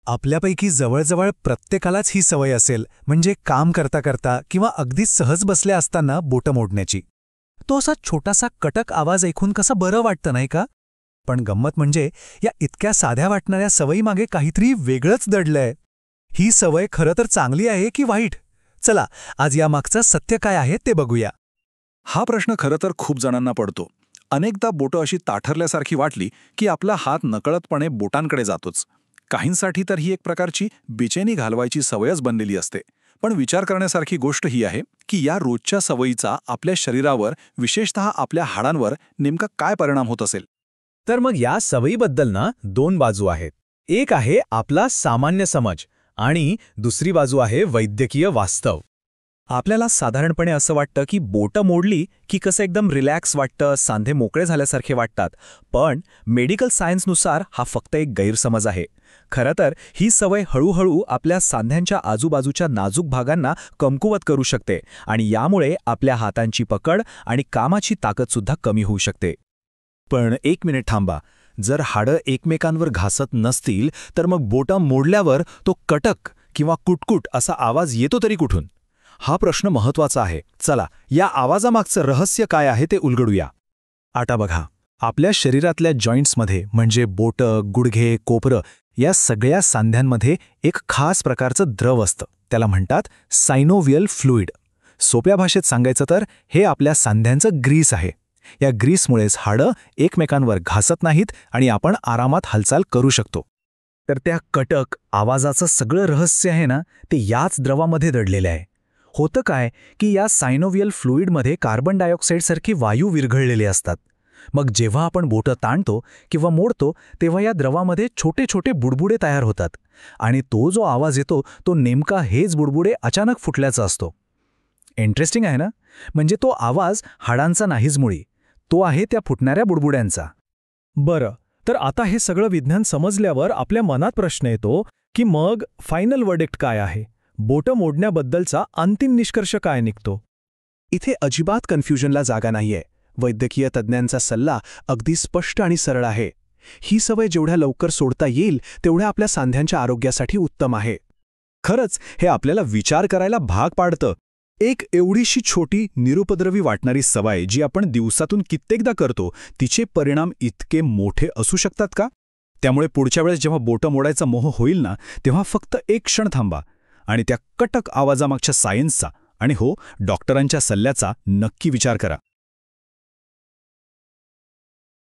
आपल्यापैकी जवळजवळ प्रत्येकालाच ही सवय असेल, म्हणजे काम करता करता किंवा अगदी सहज बसल्या असताना बोटं मोडण्याची. तो असा छोटासा कटक आवाज ऐकून कसं बरं वाटतं नाही का? पण गंमत म्हणजे या इतक्या साध्या वाटणाऱ्या सवयीमागे काहीतरी वेगळंच दडलंय. ही सवय खरं तर चांगली आहे की वाईट? चला, आज यामागचं सत्य काय आहे ते बघूया. हा प्रश्न खरं तर खूप जणांना पडतो. अनेकदा बोटं अशी ताठरल्यासारखी वाटली की आपला हात नकळतपणे बोटांकडे जातोच. काहींसाठी तर ही एक प्रकारची बेचैनी घालवायची सवयच बनलेली असते. पण विचार करण्यासारखी गोष्ट ही आहे की या रोजच्या सवयीचा आपल्या शरीरावर, विशेषतः आपल्या हाडांवर नेमका काय परिणाम होत असेल. तर मग या सवयीबद्दल ना दोन बाजू आहेत. एक आहे आपला सामान्य समज आणि दुसरी बाजू आहे वैद्यकीय वास्तव. आपल्याला साधारणपणे असं वाटतं की बोटं मोडली की कसं एकदम रिलॅक्स वाटतं, सांधे मोकळे झाल्यासारखे वाटतात. पण मेडिकल सायन्सनुसार हा फक्त एक गैरसमज आहे. खरं तर ही सवय हळूहळू आपल्या सांध्यांच्या आजूबाजूच्या नाजूक भागांना कमकुवत करू शकते आणि यामुळे आपल्या हातांची पकड आणि कामाची ताकदसुद्धा कमी होऊ शकते. पण एक मिनिट थांबा. जर हाडं एकमेकांवर घासत नसतील तर मग बोटं मोडल्यावर तो कटक किंवा कुटकुट असा आवाज येतो तरी कुठून? हा प्रश्न महत्त्वाचा आहे. चला, या आवाजामागचं रहस्य काय आहे ते उलगडूया. आता बघा, आपल्या शरीरातल्या जॉईंट्समध्ये म्हणजे बोटं, गुडघे, कोपरं या सगळ्या सांध्यांमध्ये एक खास प्रकारचं द्रव असतं. त्याला म्हणतात सायनोव्हियल फ्लुइड. सोप्या भाषेत सांगायचं तर हे आपल्या सांध्यांचं ग्रीस आहे. या ग्रीसमुळेच हाडं एकमेकांवर घासत नाहीत आणि आपण आरामात हालचाल करू शकतो. तर त्या कटक आवाजाचं सगळं रहस्य आहे ना, ते याच द्रवामध्ये दडलेलं आहे. होतं काय की या सायनोव्हियल फ्लुइडमध्ये कार्बन डायऑक्साईडसारखे वायू विरघळलेले असतात. मग जेव्हा आपण बोटं ताणतो किंवा मोडतो तेव्हा या द्रवामध्ये छोटे छोटे बुडबुडे तयार होतात आणि तो जो आवाज येतो तो नेमका हेच बुडबुडे अचानक फुटल्याचा असतो. इंटरेस्टिंग आहे ना? म्हणजे तो आवाज हाडांचा नाहीच मुळी, तो आहे त्या फुटणाऱ्या बुडबुड्यांचा. बरं, तर आता हे सगळं विज्ञान समजल्यावर आपल्या मनात प्रश्न येतो की मग फायनल वर्डिक्ट काय आहे? बोटं मोडण्याबद्दलचा अंतिम निष्कर्ष काय निघतो? इथे अजिबात कन्फ्युजनला जागा नाहीये. वैद्यकीय तज्ज्ञांचा सल्ला अगदी स्पष्ट आणि सरळ आहे. ही सवय जेवढ्या लवकर सोडता येईल तेवढ्या आपल्या सांध्यांच्या आरोग्यासाठी उत्तम आहे. खरंच हे आपल्याला विचार करायला भाग पाडतं. एक एवढीशी छोटी, निरुपद्रवी वाटणारी सवय जी आपण दिवसातून कित्येकदा करतो, तिचे परिणाम इतके मोठे असू शकतात का? त्यामुळे पुढच्या वेळेस जेव्हा बोटं मोडायचा मोह होईल ना, तेव्हा फक्त एक क्षण थांबा आणि त्या कटक आवाजामागच्या सायन्सचा आणि डॉक्टरांच्या सल्ल्याचा नक्की विचार करा.